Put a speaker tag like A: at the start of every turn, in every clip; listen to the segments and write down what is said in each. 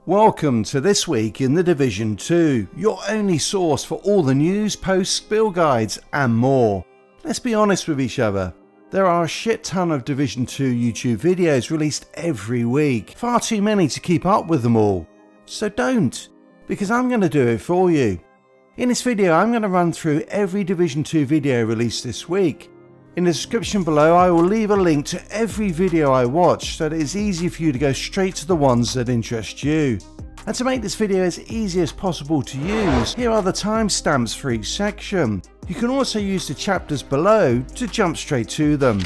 A: Welcome to This Week in the Division 2, your only source for all the news, posts, build guides and more. Let's be honest with each other. There are a shit ton of Division 2 YouTube videos released every week, far too many to keep up with them all. So don't, because I'm going to do it for you. In this video I'm going to run through every Division 2 video released this week. In the description below I will leave a link to every video I watch so that it's easy for you to go straight to the ones that interest you. And to make this video as easy as possible to use, here are the timestamps for each section. You can also use the chapters below to jump straight to them.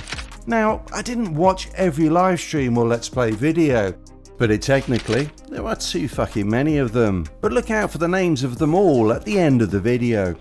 A: Now, I didn't watch every live stream or Let's Play video, but technically, there are too fucking many of them. But look out for the names of them all at the end of the video.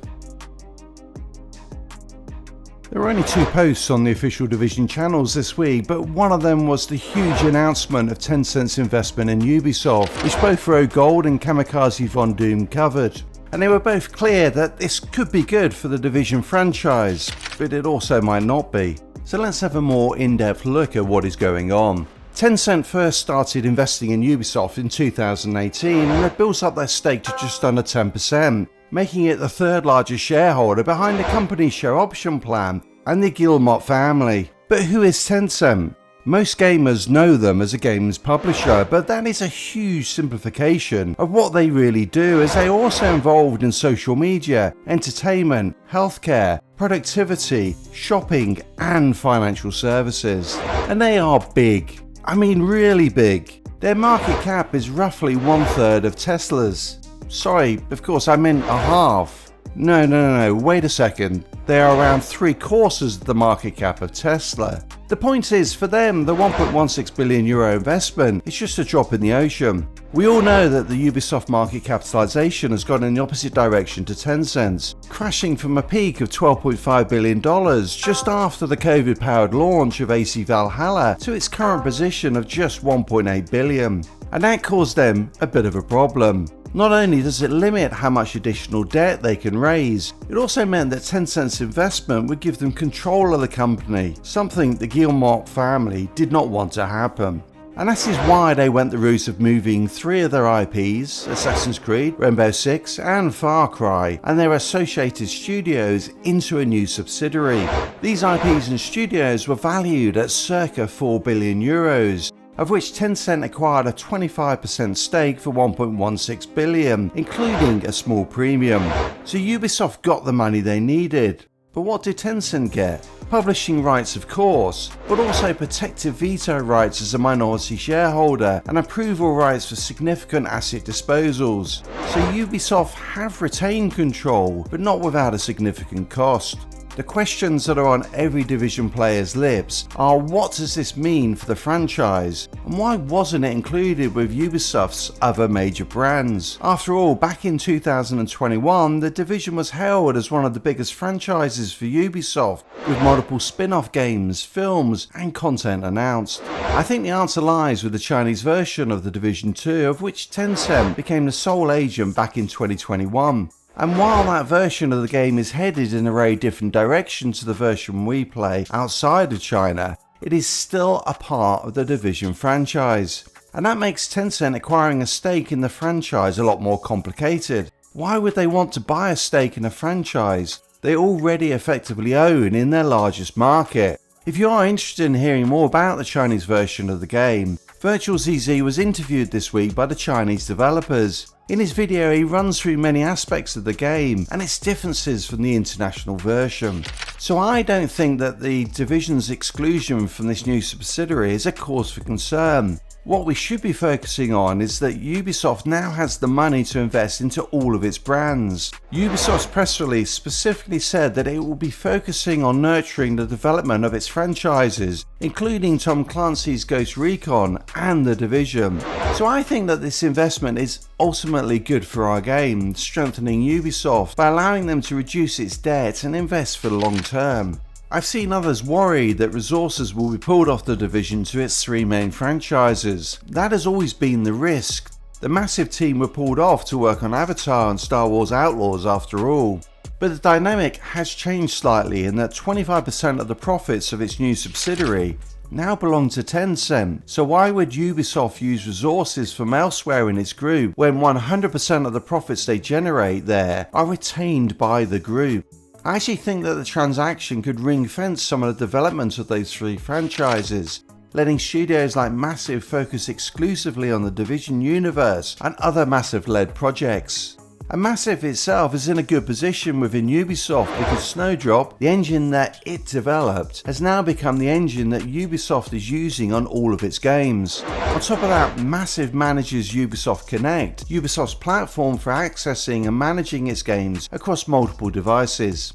A: There were only 2 posts on the official Division channels this week, but one of them was the huge announcement of Tencent's investment in Ubisoft, which both RogueGold and Kamikazevondoom covered. And they were both clear that this could be good for the Division franchise, but it also might not be. So let's have a more in-depth look at what is going on. Tencent first started investing in Ubisoft in 2018 and had built up their stake to just under 10%. Making it the 3rd largest shareholder behind the company's share option plan and the Guillemot family. But who is Tencent? Most gamers know them as a games publisher, but that is a huge simplification of what they really do, as they are also involved in social media, entertainment, healthcare, productivity, shopping and financial services. And they are big. I mean really big. Their market cap is roughly 1/3 of Tesla's. Sorry, of course I meant a half. No, wait a second. They are around 3/4 of the market cap of Tesla. The point is, for them, the €1.16 billion investment is just a drop in the ocean. We all know that the Ubisoft market capitalization has gone in the opposite direction to Tencent's, crashing from a peak of $12.5 billion just after the COVID-powered launch of AC Valhalla to its current position of just $1.8 billion. And that caused them a bit of a problem. Not only does it limit how much additional debt they can raise, it also meant that Tencent's investment would give them control of the company, something the Guillemot family did not want to happen. And that is why they went the route of moving 3 of their IPs, Assassin's Creed, Rainbow Six and Far Cry, and their associated studios into a new subsidiary. These IPs and studios were valued at circa €4 billion, of which Tencent acquired a 25% stake for $1.16 billion, including a small premium. So Ubisoft got the money they needed. But what did Tencent get? Publishing rights of course, but also protective veto rights as a minority shareholder and approval rights for significant asset disposals. So Ubisoft have retained control, but not without a significant cost. The questions that are on every Division player's lips are, what does this mean for the franchise? And why wasn't it included with Ubisoft's other major brands? After all, back in 2021, the Division was hailed as one of the biggest franchises for Ubisoft, with multiple spin-off games, films and content announced. I think the answer lies with the Chinese version of the Division 2, of which Tencent became the sole agent back in 2021. And while that version of the game is headed in a very different direction to the version we play outside of China, it is still a part of the Division franchise. And that makes Tencent acquiring a stake in the franchise a lot more complicated. Why would they want to buy a stake in a franchise they already effectively own in their largest market? If you are interested in hearing more about the Chinese version of the game, Virtual ZZ was interviewed this week by the Chinese developers. In his video he runs through many aspects of the game and its differences from the international version. So I don't think that the Division's exclusion from this new subsidiary is a cause for concern. What we should be focusing on is that Ubisoft now has the money to invest into all of its brands. Ubisoft's press release specifically said that it will be focusing on nurturing the development of its franchises, including Tom Clancy's Ghost Recon and The Division. So I think that this investment is ultimately good for our game, strengthening Ubisoft by allowing them to reduce its debt and invest for the long term. I've seen others worried that resources will be pulled off the Division to its 3 main franchises. That has always been the risk. The massive team were pulled off to work on Avatar and Star Wars Outlaws after all. But the dynamic has changed slightly in that 25% of the profits of its new subsidiary now belong to Tencent, so why would Ubisoft use resources from elsewhere in its group when 100% of the profits they generate there are retained by the group? I actually think that the transaction could ring-fence some of the development of those three franchises, letting studios like Massive focus exclusively on the Division universe and other Massive-led projects. And Massive itself is in a good position within Ubisoft because Snowdrop, the engine that it developed, has now become the engine that Ubisoft is using on all of its games. On top of that, Massive manages Ubisoft Connect, Ubisoft's platform for accessing and managing its games across multiple devices.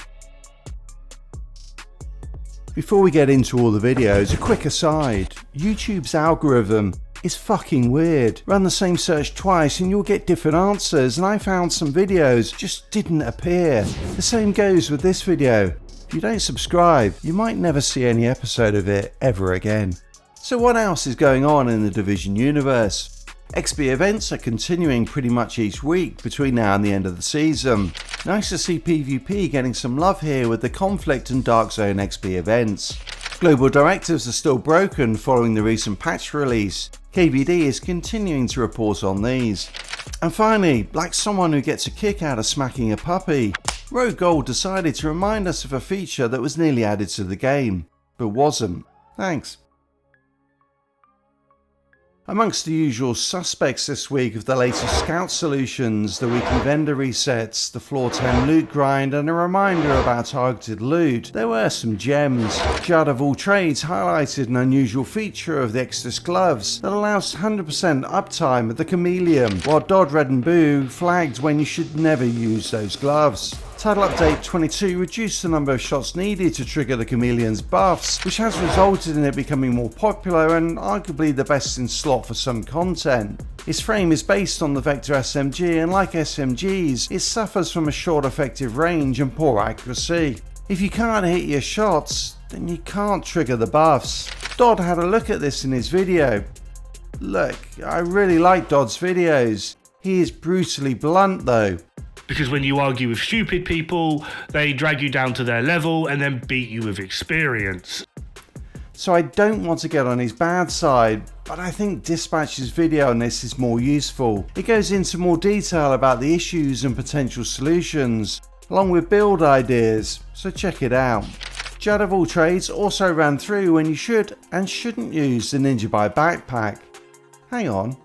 A: Before we get into all the videos, a quick aside. YouTube's algorithm is fucking weird. Run the same search twice and you'll get different answers, and I found some videos just didn't appear. The same goes with this video. If you don't subscribe, you might never see any episode of it ever again. So what else is going on in the Division universe? XP events are continuing pretty much each week between now and the end of the season. Nice to see PvP getting some love here with the Conflict and Dark Zone XP events. Global directives are still broken following the recent patch release. KVD is continuing to report on these. And finally, like someone who gets a kick out of smacking a puppy, RogueGold decided to remind us of a feature that was nearly added to the game, but wasn't. Thanks. Amongst the usual suspects this week of the latest scout solutions, the weekly vendor resets, the floor 10 loot grind, and a reminder about targeted loot, there were some gems. Jaad of All Trades highlighted an unusual feature of the Exodus gloves that allows 100% uptime at the Chameleon, while Dod-Regnbue flagged when you should never use those gloves. Title Update 22 reduced the number of shots needed to trigger the Chameleon's buffs, which has resulted in it becoming more popular and arguably the best in slot for some content. Its frame is based on the Vector SMG, and like SMGs, it suffers from a short effective range and poor accuracy. If you can't hit your shots, then you can't trigger the buffs. Dodd had a look at this in his video. Look, I really like Dodd's videos. He is brutally blunt though.
B: Because when you argue with stupid people, they drag you down to their level and then beat you with experience.
A: So I don't want to get on his bad side, but I think Dispatch's video on this is more useful. It goes into more detail about the issues and potential solutions, along with build ideas, so check it out. Jaad of All Trades also ran through when you should and shouldn't use the Ninja Buy backpack. Hang on.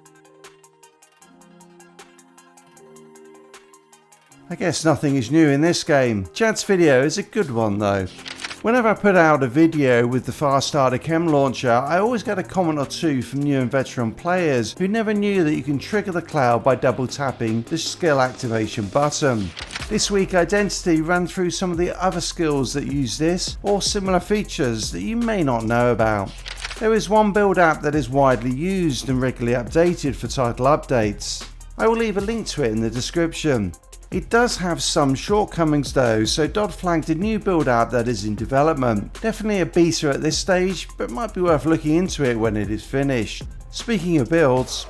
A: I guess nothing is new in this game. Jaad's video is a good one though. Whenever I put out a video with the Fast Starter Chem Launcher, I always get a comment or two from new and veteran players who never knew that you can trigger the cloud by double tapping the skill activation button. This week Identity ran through some of the other skills that use this or similar features that you may not know about. There is one build app that is widely used and regularly updated for title updates. I will leave a link to it in the description. It does have some shortcomings though, so Dodd flagged a new build app that is in development. Definitely a beta at this stage, but might be worth looking into it when it is finished. Speaking of builds,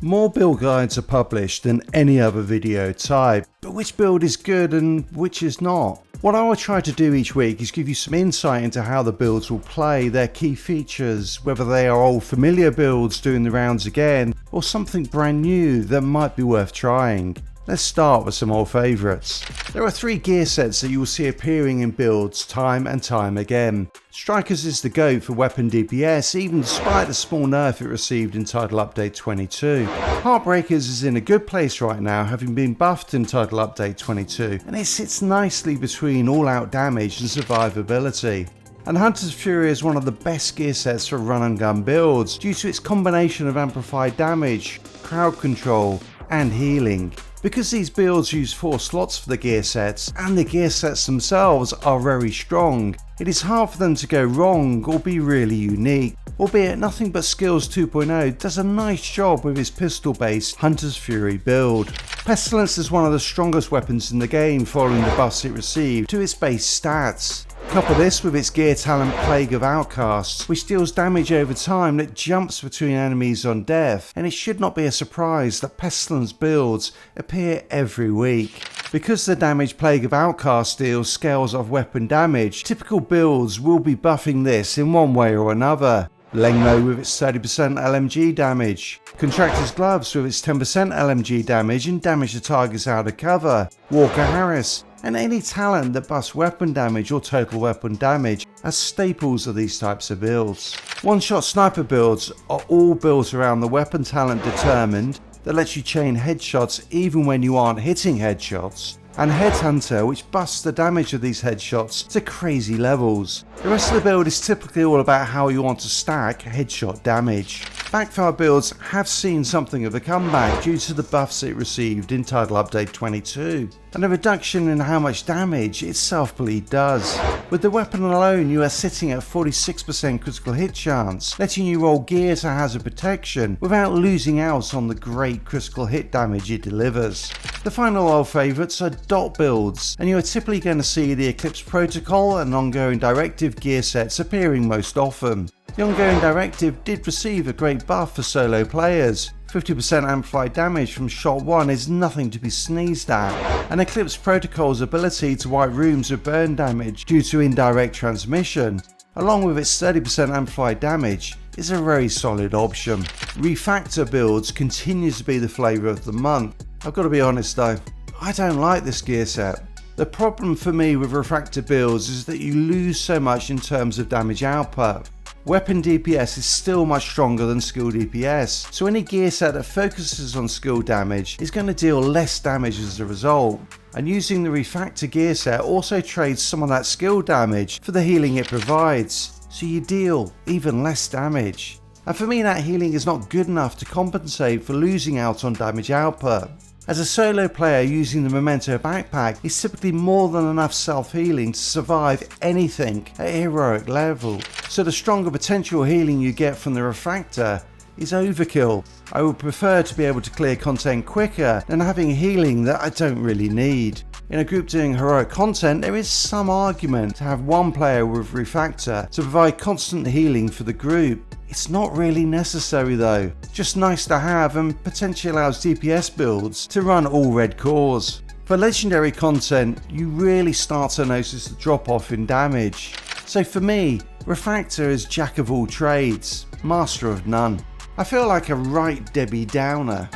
A: more build guides are published than any other video type, but which build is good and which is not? What I will try to do each week is give you some insight into how the builds will play, their key features, whether they are old familiar builds doing the rounds again, or something brand new that might be worth trying. Let's start with some old favourites. There are 3 gear sets that you will see appearing in builds time and time again. Strikers is the GOAT for weapon DPS, even despite the small nerf it received in Title Update 22. Heartbreakers is in a good place right now, having been buffed in Title Update 22, and it sits nicely between all-out damage and survivability. And Hunter's Fury is one of the best gear sets for run and gun builds due to its combination of amplified damage, crowd control, and healing. Because these builds use 4 slots for the gear sets, and the gear sets themselves are very strong, it is hard for them to go wrong or be really unique. Albeit Nothing But Skills 2.0 does a nice job with his pistol based Hunter's Fury build. Pestilence is one of the strongest weapons in the game following the buffs it received to its base stats. Couple this with its gear talent Plague of Outcasts, which deals damage over time that jumps between enemies on death, and it should not be a surprise that Pestilence builds appear every week. Because the damage plague of Outcast Steel scales off weapon damage, typical builds will be buffing this in one way or another. Regnbue with its 30% LMG damage, Contractor's Gloves with its 10% LMG damage and damage to targets out of cover, Walker Harris, and any talent that buffs weapon damage or total weapon damage as staples of these types of builds. One-shot sniper builds are all built around the weapon talent determined that lets you chain headshots even when you aren't hitting headshots, and Headhunter, which busts the damage of these headshots to crazy levels. The rest of the build is typically all about how you want to stack headshot damage. Backfire builds have seen something of a comeback due to the buffs it received in Title Update 22, and a reduction in how much damage its self-bleed does. With the weapon alone, you are sitting at 46% critical hit chance, letting you roll gear to hazard protection without losing out on the great critical hit damage it delivers. The final old favourites are dot builds, and you are typically going to see the Eclipse Protocol and Ongoing Directive gear sets appearing most often. The Ongoing Directive did receive a great buff for solo players. 50% amplified damage from Shot 1 is nothing to be sneezed at, and Eclipse Protocol's ability to wipe rooms with burn damage due to indirect transmission, along with its 30% amplified damage, is a very solid option. Refactor builds continues to be the flavour of the month. I've got to be honest though, I don't like this gear set. The problem for me with Refactor builds is that you lose so much in terms of damage output. Weapon DPS is still much stronger than skill DPS, so any gear set that focuses on skill damage is going to deal less damage as a result. And using the Refactor gear set also trades some of that skill damage for the healing it provides, so you deal even less damage. And for me, that healing is not good enough to compensate for losing out on damage output. As a solo player, using the Memento backpack is typically more than enough self-healing to survive anything at heroic level, so the stronger potential healing you get from the Refactor is overkill. I would prefer to be able to clear content quicker than having healing that I don't really need. In a group doing heroic content, there is some argument to have one player with Refactor to provide constant healing for the group. It's not really necessary though, just nice to have and potentially allows DPS builds to run all red cores. For legendary content, you really start to notice the drop off in damage. So for me, Refactor is Jack of all trades, master of none. I feel like a right Debbie Downer,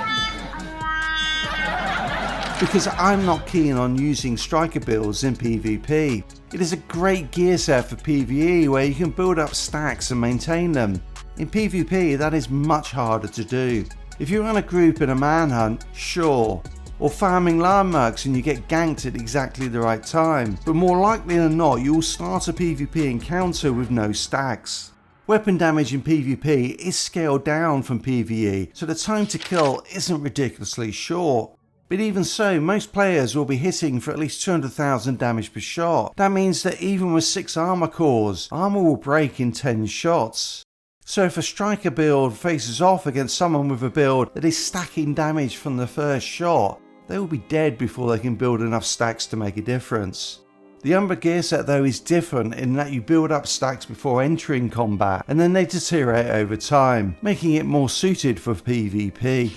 A: because I'm not keen on using striker builds in PvP. It is a great gear set for PvE where you can build up stacks and maintain them. In PvP, that is much harder to do. If you run a group in a manhunt, sure, or farming landmarks and you get ganked at exactly the right time, but more likely than not you will start a PvP encounter with no stacks. Weapon damage in PvP is scaled down from PvE, so the time to kill isn't ridiculously short. But even so, most players will be hitting for at least 200,000 damage per shot. That means that even with 6 armor cores, armor will break in 10 shots. So if a striker build faces off against someone with a build that is stacking damage from the first shot, they will be dead before they can build enough stacks to make a difference. The Umbra gear set though is different in that you build up stacks before entering combat and then they deteriorate over time, making it more suited for PvP.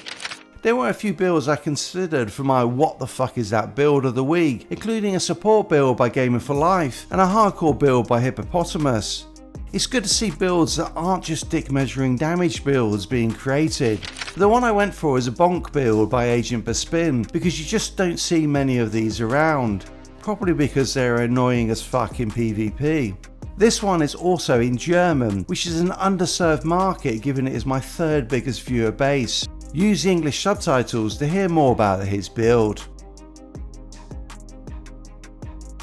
A: There were a few builds I considered for my what the fuck is that build of the week, including a support build by Gamer for Life and a hardcore build by Hippopotamus. It's good to see builds that aren't just dick measuring damage builds being created. The one I went for is a bonk build by Agent Bespin because you just don't see many of these around, probably because they're annoying as fuck in PvP. This one is also in German, which is an underserved market given it is my 3rd biggest viewer base. Use the English subtitles to hear more about his build.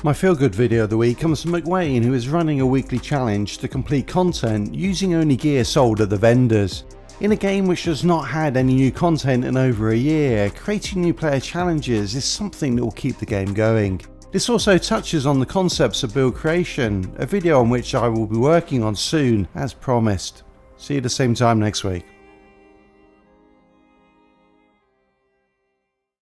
A: My feel-good video of the week comes from McWayne, who is running a weekly challenge to complete content using only gear sold at the vendors. In a game which has not had any new content in over a year, creating new player challenges is something that will keep the game going. This also touches on the concepts of build creation, a video on which I will be working on soon as promised. See you at the same time next week.